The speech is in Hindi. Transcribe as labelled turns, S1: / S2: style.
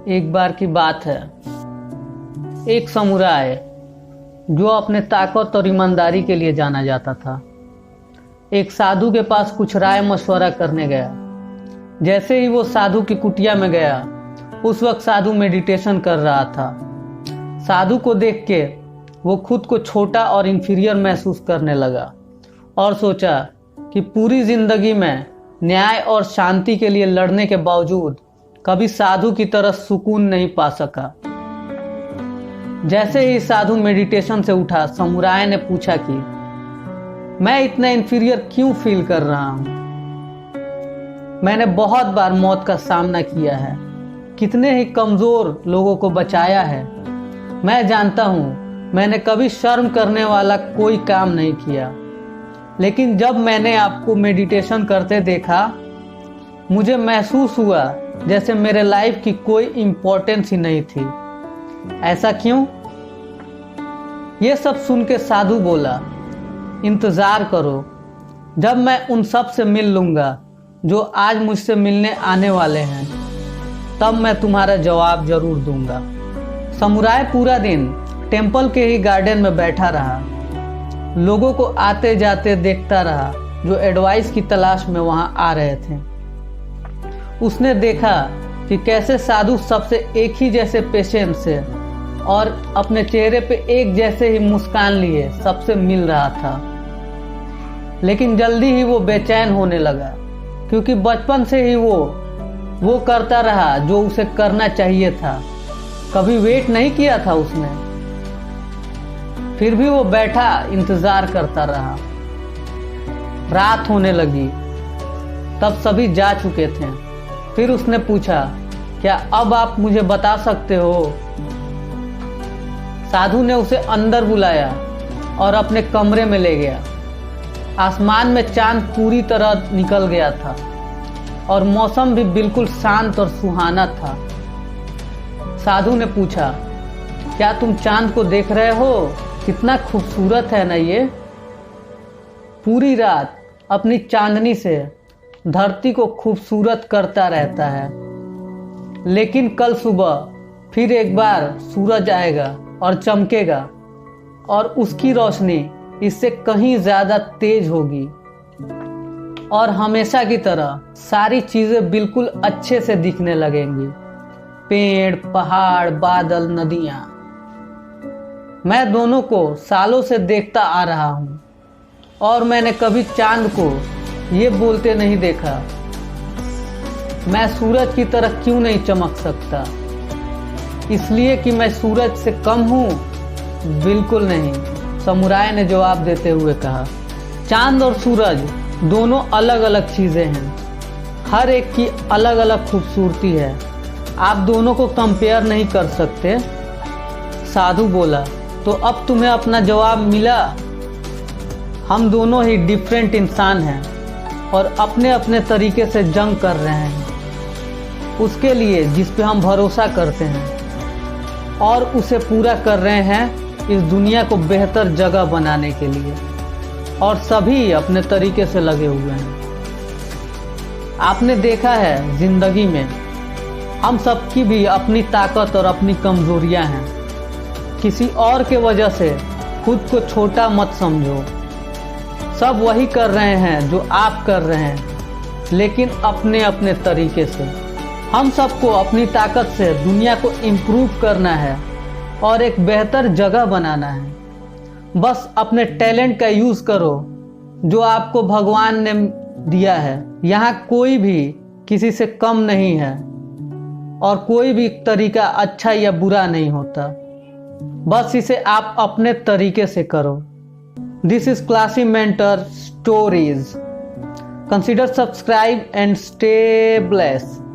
S1: एक बार की बात है। एक समुराय जो अपने ताकत और ईमानदारी के लिए जाना जाता था, एक साधु के पास कुछ राय मशवरा करने गया। जैसे ही वो साधु की कुटिया में गया, उस वक्त साधु मेडिटेशन कर रहा था। साधु को देख के वो खुद को छोटा और इंफीरियर महसूस करने लगा और सोचा कि पूरी जिंदगी में न्याय और शांति के लिए लड़ने के बावजूद कभी साधु की तरह सुकून नहीं पा सका। जैसे ही साधु मेडिटेशन से उठा, समुराय ने पूछा कि मैं इतना इंफीरियर क्यों फील कर रहा हूं? मैंने बहुत बार मौत का सामना किया है, कितने ही कमजोर लोगों को बचाया है। मैं जानता हूं मैंने कभी शर्म करने वाला कोई काम नहीं किया, लेकिन जब मैंने आपको मेडिटेशन करते देखा, मुझे महसूस हुआ जैसे मेरे लाइफ की कोई इम्पोर्टेंस ही नहीं थी। ऐसा क्यों? ये सब सुन के साधु बोला, इंतजार करो, जब मैं उन सब से मिल लूंगा जो आज मुझसे मिलने आने वाले हैं, तब मैं तुम्हारा जवाब जरूर दूंगा। समुराय पूरा दिन टेम्पल के ही गार्डन में बैठा रहा, लोगों को आते जाते देखता रहा जो एडवाइस की तलाश में वहां आ रहे थे। उसने देखा कि कैसे साधु सबसे एक ही जैसे पेशेंस से और अपने चेहरे पे एक जैसे ही मुस्कान लिए सबसे मिल रहा था। लेकिन जल्दी ही वो बेचैन होने लगा, क्योंकि बचपन से ही वो करता रहा जो उसे करना चाहिए था। कभी वेट नहीं किया था उसने। फिर भी वो बैठा इंतजार करता रहा। रात होने लगी, तब सभी जा चुके थे। फिर उसने पूछा, क्या अब आप मुझे बता सकते हो? साधु ने उसे अंदर बुलाया और अपने कमरे में ले गया। आसमान में चांद पूरी तरह निकल गया था और मौसम भी बिल्कुल शांत और सुहाना था। साधु ने पूछा, क्या तुम चांद को देख रहे हो? कितना खूबसूरत है ना ये। पूरी रात अपनी चांदनी से धरती को खूबसूरत करता रहता है, लेकिन कल सुबह फिर एक बार सूरज आएगा और चमकेगा और उसकी रोशनी इससे कहीं ज्यादा तेज होगी और हमेशा की तरह सारी चीजें बिल्कुल अच्छे से दिखने लगेंगी। पेड़, पहाड़, बादल, नदियां। मैं दोनों को सालों से देखता आ रहा हूं और मैंने कभी चांद को ये बोलते नहीं देखा, मैं सूरज की तरह क्यों नहीं चमक सकता? इसलिए कि मैं सूरज से कम हूं? बिल्कुल नहीं, समुराय ने जवाब देते हुए कहा। चांद और सूरज दोनों अलग अलग चीजें हैं, हर एक की अलग अलग खूबसूरती है। आप दोनों को कंपेयर नहीं कर सकते। साधु बोला, तो अब तुम्हें अपना जवाब मिला। हम दोनों ही डिफरेंट इंसान हैं और अपने अपने तरीके से जंग कर रहे हैं उसके लिए जिस पे हम भरोसा करते हैं, और उसे पूरा कर रहे हैं इस दुनिया को बेहतर जगह बनाने के लिए, और सभी अपने तरीके से लगे हुए हैं। आपने देखा है, जिंदगी में हम सबकी भी अपनी ताकत और अपनी कमजोरियां हैं। किसी और के वजह से खुद को छोटा मत समझो। सब वही कर रहे हैं जो आप कर रहे हैं, लेकिन अपने अपने तरीके से। हम सबको अपनी ताकत से दुनिया को इम्प्रूव करना है और एक बेहतर जगह बनाना है। बस अपने टैलेंट का यूज करो जो आपको भगवान ने दिया है। यहाँ कोई भी किसी से कम नहीं है और कोई भी तरीका अच्छा या बुरा नहीं होता, बस इसे आप अपने तरीके से करो। This is classy mentor stories. Consider subscribe and stay blessed.